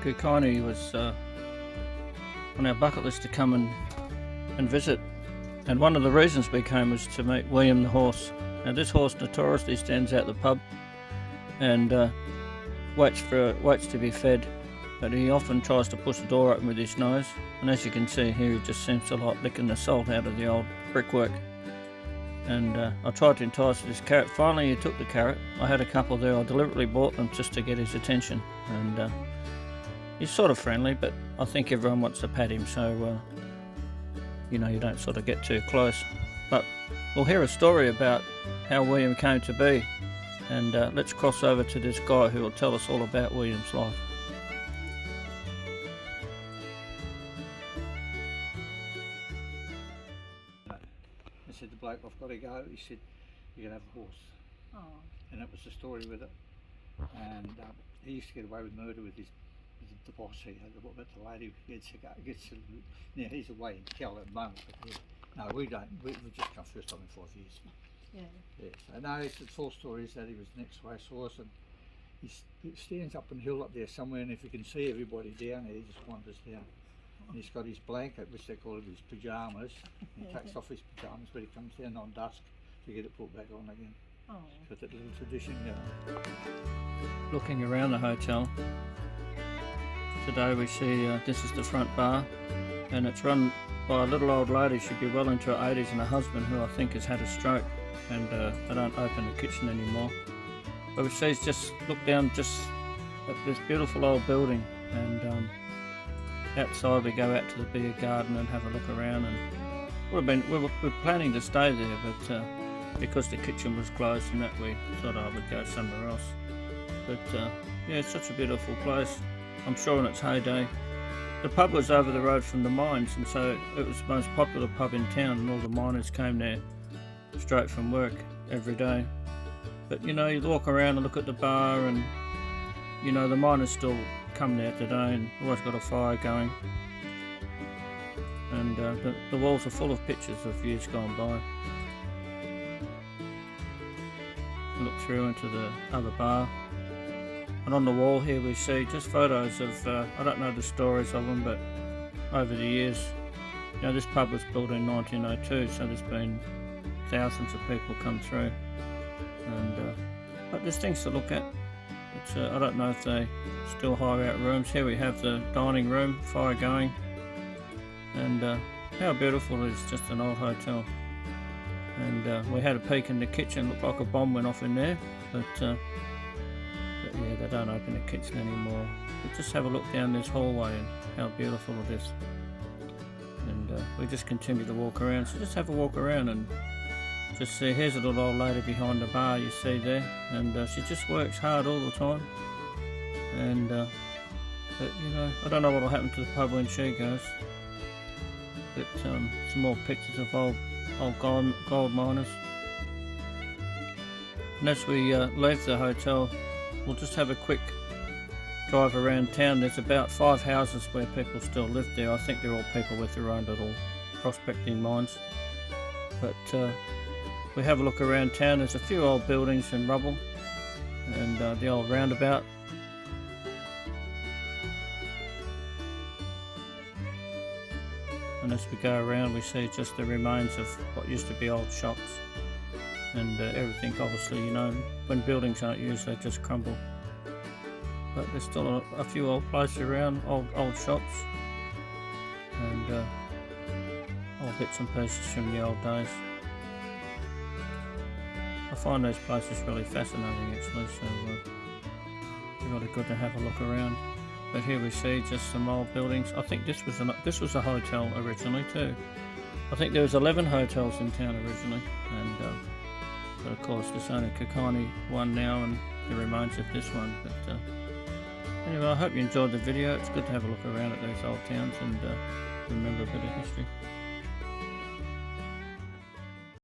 Kukani was on our bucket list to come and visit, and one of the reasons we came was to meet William the horse. Now this horse notoriously stands out the pub and waits to be fed, but he often tries to push the door open with his nose, and as you can see here he just seems to like licking the salt out of the old brickwork. And I tried to entice this carrot. Finally he took the carrot. I had a couple there. I deliberately bought them just to get his attention, and he's sort of friendly, but I think everyone wants to pat him, so you know, you don't sort of get too close. But we'll hear a story about how William came to be, and let's cross over to this guy who will tell us all about William's life. I said, the bloke, I've got to go. He said, you can have a horse. Oh. And that was the story with it. And he used to get away with murder with the boss here, but the lady gets now he's away in Cal at the moment, but no, we don't. We just come first time in 5 years. Yeah. So no, the full story is that he was the next racehorse, and he stands up on a hill up there somewhere, and if you can see everybody down there, he just wanders down. And he's got his blanket, which they call his pyjamas. He takes off his pyjamas, but he comes down on dusk to get it put back on again. Oh. Got that little tradition now. Looking around the hotel, today we see this is the front bar, and it's run by a little old lady. She'd be well into her 80s, and a husband who I think has had a stroke, and they don't open the kitchen anymore. But we see, just look down just at this beautiful old building, and outside we go out to the beer garden and have a look around. And we were planning to stay there, but because the kitchen was closed and that, we thought I would go somewhere else. But yeah, it's such a beautiful place. I'm sure in its heyday. The pub was over the road from the mines, and so it was the most popular pub in town, and all the miners came there straight from work every day. But you know, you walk around and look at the bar, and you know, the miners still come there today, and always got a fire going. And the walls are full of pictures of years gone by. Look through into the other bar. And on the wall here we see just photos of, I don't know the stories of them, but over the years, you know, this pub was built in 1902, so there's been thousands of people come through. And but there's things to look at. It's, I don't know if they still hire out rooms. Here we have the dining room, fire going. And how beautiful it is, just an old hotel. And we had a peek in the kitchen, looked like a bomb went off in there, but yeah, they don't open the kitchen anymore. But just have a look down this hallway and how beautiful it is. And we just continue to walk around, so just have a walk around and just see, here's a little old lady behind the bar you see there, and she just works hard all the time. And but you know, I don't know what will happen to the pub when she goes. But some more pictures of old gold miners. And as we leave the hotel, we'll just have a quick drive around town. There's about 5 houses where people still live there. I think they're all people with their own little prospecting mines. But we have a look around town. There's a few old buildings in rubble, and the old roundabout. And as we go around, we see just the remains of what used to be old shops. And everything, obviously, you know, when buildings aren't used, they just crumble. But there's still a few old places around, old shops, and old bits and pieces from the old days. I find those places really fascinating, actually, so it's really good to have a look around. But here we see just some old buildings. I think this was a hotel originally too. I think there was 11 hotels in town originally, and but of course there's only Kukani one now, and the remains of this one. But anyway, I hope you enjoyed the video. It's good to have a look around at these old towns and remember a bit of history.